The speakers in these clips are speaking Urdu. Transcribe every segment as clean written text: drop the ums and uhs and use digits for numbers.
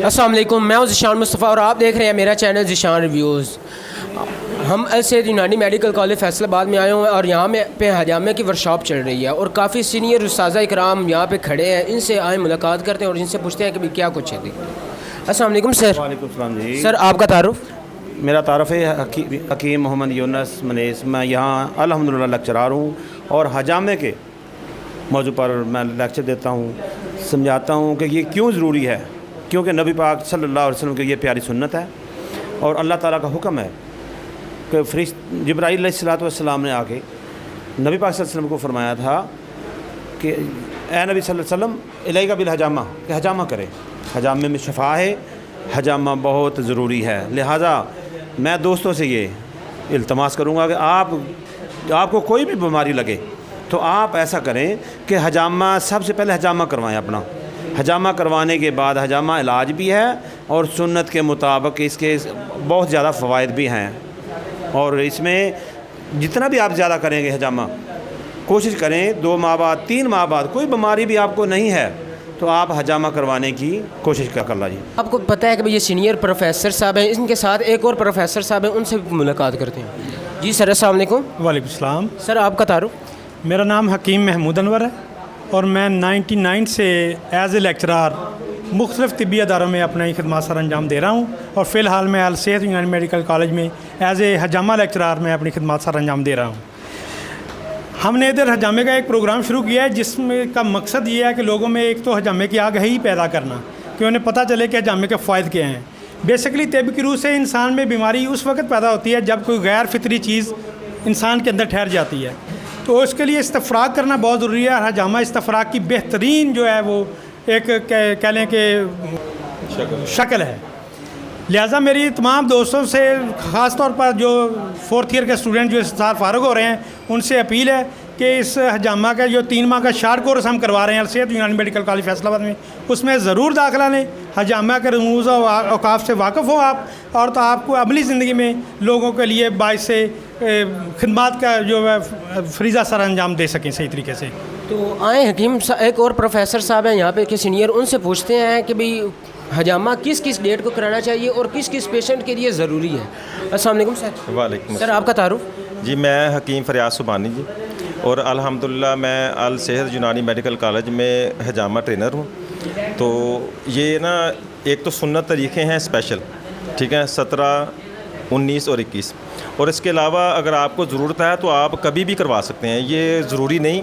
السلام علیکم، میں ہوں ذیشان مصطفیٰ اور آپ دیکھ رہے ہیں میرا چینل ذیشان ریویوز۔ ہم السید یونانی میڈیکل کالج فیصل آباد میں آئے ہوئے ہیں اور یہاں پہ حجامے کی ورکشاپ چل رہی ہے اور کافی سینئر اساتذہ اکرام یہاں پہ کھڑے ہیں۔ ان سے آئے ملاقات کرتے ہیں اور ان سے پوچھتے ہیں کہ بھی کیا کچھ ہے۔ السلام علیکم سر۔ وعلیکم السلام جی۔ سر آپ کا تعارف؟ میرا تعارف ہے حکیم محمد یونس منیس۔ میں یہاں الحمدللہ لیکچرار ہوں اور حجامے کے موضوع پر میں لیکچر دیتا ہوں، سمجھاتا ہوں کہ یہ کیوں ضروری ہے، کیونکہ نبی پاک صلی اللہ علیہ وسلم کی یہ پیاری سنت ہے اور اللہ تعالیٰ کا حکم ہے کہ جبرائیل علیہ السلام نے آ کے نبی پاک صلی اللہ علیہ وسلم کو فرمایا تھا کہ اے نبی صلی اللہ علیہ وسلم الیک بالحجامہ، کہ حجامہ کرے، حجامے میں شفا ہے، حجامہ بہت ضروری ہے۔ لہٰذا میں دوستوں سے یہ التماس کروں گا کہ آپ کو کوئی بھی بیماری لگے تو آپ ایسا کریں کہ حجامہ سب سے پہلے حجامہ کروائیں اپنا۔ حجامہ کروانے کے بعد حجامہ علاج بھی ہے اور سنت کے مطابق اس کے بہت زیادہ فوائد بھی ہیں، اور اس میں جتنا بھی آپ زیادہ کریں گے حجامہ، کوشش کریں 2 ماہ بعد 3 ماہ بعد کوئی بیماری بھی آپ کو نہیں ہے تو آپ حجامہ کروانے کی کوشش کر لیں جی۔ آپ کو پتہ ہے کہ یہ سینئر پروفیسر صاحب ہیں، ان کے ساتھ ایک اور پروفیسر صاحب ہیں، ان سے بھی ملاقات کرتے ہیں۔ جی سر السلام علیکم۔ وعلیکم السلام۔ سر آپ کا تعارف؟ میرا نام حکیم محمود انور ہے اور میں 99 سے ایز اے لیکچرار مختلف طبی اداروں میں اپنا خدمات سر انجام دے رہا ہوں، اور فی الحال میں السید یونانی میڈیکل کالج میں ایز اے حجامہ لیکچرار میں اپنی خدمات سر انجام دے رہا ہوں۔ ہم نے ادھر حجامے کا ایک پروگرام شروع کیا ہے جس میں کا مقصد یہ ہے کہ لوگوں میں ایک تو حجامے کی آگاہی پیدا کرنا، کہ انہیں پتہ چلے کہ حجامے کے فوائد کیا ہیں۔ بیسکلی طب کی روح سے انسان میں بیماری اس وقت پیدا ہوتی ہے جب کوئی غیر فطری چیز انسان کے اندر ٹھہر جاتی ہے، تو اس کے لیے استفراغ کرنا بہت ضروری ہے۔ اور حجامہ استفراغ کی بہترین جو ہے وہ ایک کہہ لیں کہ شکل ہے۔ لہٰذا میری تمام دوستوں سے، خاص طور پر جو 4th ایئر کے اسٹوڈنٹ جو اس سال فارغ ہو رہے ہیں، ان سے اپیل ہے کہ اس حجامہ کا جو 3 ماہ کا شارٹ کورس ہم کروا رہے ہیں السید یونانی میڈیکل کالج فیصل آباد میں، اس میں ضرور داخلہ لیں۔ حجامہ کے رموز و اوقاف سے واقف ہوں آپ، اور تو آپ کو عملی زندگی میں لوگوں کے لیے باعث خدمات کا جو ہے فریضہ سر انجام دے سکیں صحیح طریقے سے۔ تو آئیں حکیم ایک اور پروفیسر صاحب ہیں یہاں پہ کہ سینئر، ان سے پوچھتے ہیں کہ بھئی حجامہ کس کس ڈیٹ کو کرانا چاہیے اور کس کس پیشنٹ کے لیے ضروری ہے۔ السلام علیکم سر۔ وعلیکم سر آپ کا تعارف؟ جی میں حکیم فریاد سبحانی جی، اور الحمدللہ میں السید یونانی میڈیکل کالج میں حجامہ ٹرینر ہوں۔ تو یہ نا ایک تو سنت طریقے ہیں اسپیشل، ٹھیک ہے، 17، 19 اور 21، اور اس کے علاوہ اگر آپ کو ضرورت ہے تو آپ کبھی بھی کروا سکتے ہیں، یہ ضروری نہیں۔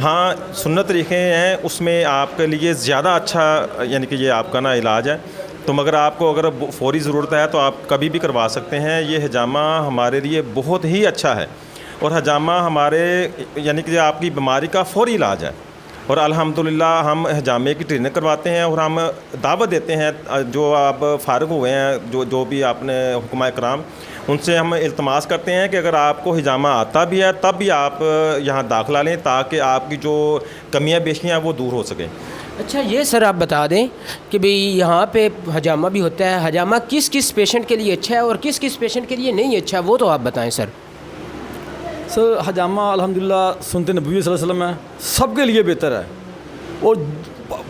ہاں سنت طریقے ہیں، اس میں آپ کے لیے زیادہ اچھا یعنی کہ یہ آپ کا نا علاج ہے، تو مگر آپ کو اگر فوری ضرورت ہے تو آپ کبھی بھی کروا سکتے ہیں۔ یہ حجامہ ہمارے لیے بہت ہی اچھا ہے، اور حجامہ ہمارے یعنی کہ آپ کی بیماری کا فوری علاج ہے، اور الحمدللہ ہم حجامے کی ٹریننگ کرواتے ہیں اور ہم دعوت دیتے ہیں جو آپ فارغ ہوئے ہیں، جو بھی آپ نے حکماء کرام، ان سے ہم التماس کرتے ہیں کہ اگر آپ کو حجامہ آتا بھی ہے تب بھی آپ یہاں داخلہ لیں تاکہ آپ کی جو کمیاں بیشیاں ہیں وہ دور ہو سکیں۔ اچھا یہ سر آپ بتا دیں کہ بھئی یہاں پہ حجامہ بھی ہوتا ہے، حجامہ کس کس پیشنٹ کے لیے اچھا ہے اور کس کس پیشنٹ کے لیے نہیں اچھا، وہ تو آپ بتائیں سر۔ سر حجامہ الحمدللہ سنت نبوی صلی اللہ علیہ وسلم ہے، سب کے لیے بہتر ہے، اور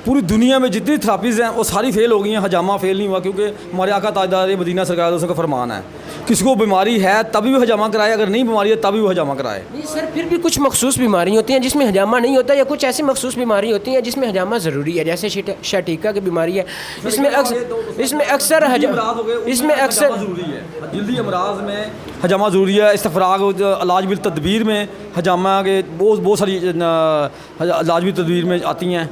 پوری دنیا میں جتنی تھراپیز ہیں وہ ساری فیل ہو گئی ہیں، حجامہ فیل نہیں ہوا، کیونکہ ہمارے آقا تاجدار مدینہ سرکار کا فرمان ہے کسی کو بیماری ہے تبھی وہ حجامہ کرائے، اگر نہیں بیماری ہے تبھی وہ حجامہ کرائے۔ نہیں سر، پھر بھی کچھ مخصوص بیماری ہوتی ہیں جس میں حجامہ نہیں ہوتا، یا کچھ ایسی مخصوص بیماری ہوتی ہیں جس میں حجامہ ضروری ہے، جیسے شٹیکا کی بیماری ہے، اس میں اکثر ضروری ہے، جلدی امراض میں حجامہ ضروری ہے، استفراغ علاج بالتدبیر میں حجامہ کے بہت ساری علاج بالتدبیر میں آتی ہیں۔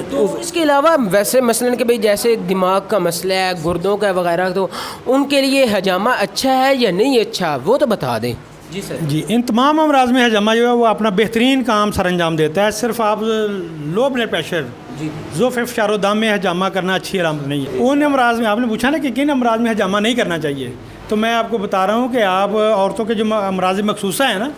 تو اس کے علاوہ ویسے مثلاً کہ بھئی جیسے دماغ کا مسئلہ ہے، گردوں کا وغیرہ، تو ان کے لیے حجامہ اچھا ہے یا نہیں اچھا، وہ تو بتا دیں۔ جی سر۔ جی ان تمام امراض میں حجامہ جو ہے وہ اپنا بہترین کام سر انجام دیتا ہے۔ صرف آپ لو بلڈ پریشر، ذوف فشار و دم میں حجامہ کرنا اچھی علامت نہیں ہے۔ ان امراض میں آپ نے پوچھا نا کہ کن امراض میں حجامہ نہیں کرنا چاہیے، تو میں آپ کو بتا رہا ہوں کہ آپ عورتوں کے جو امراض مخصوصہ ہیں نا،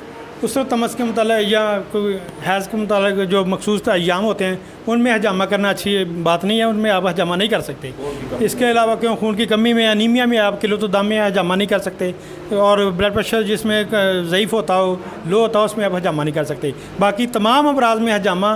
اس وقت تمس کے متعلق یا کوئی حیض کے متعلق جو مخصوص ایام ہوتے ہیں ان میں حجامہ کرنا اچھی بات نہیں ہے، ان میں آپ حجامہ نہیں کر سکتے۔ اس کے علاوہ کیوں خون کی کمی میں، انیمیا میں آپ قلت الدم میں حجامہ نہیں کر سکتے، اور بلڈ پریشر جس میں ضعیف ہوتا ہو، لو ہوتا ہو، اس میں آپ حجامہ نہیں کر سکتے۔ باقی تمام امراض میں حجامہ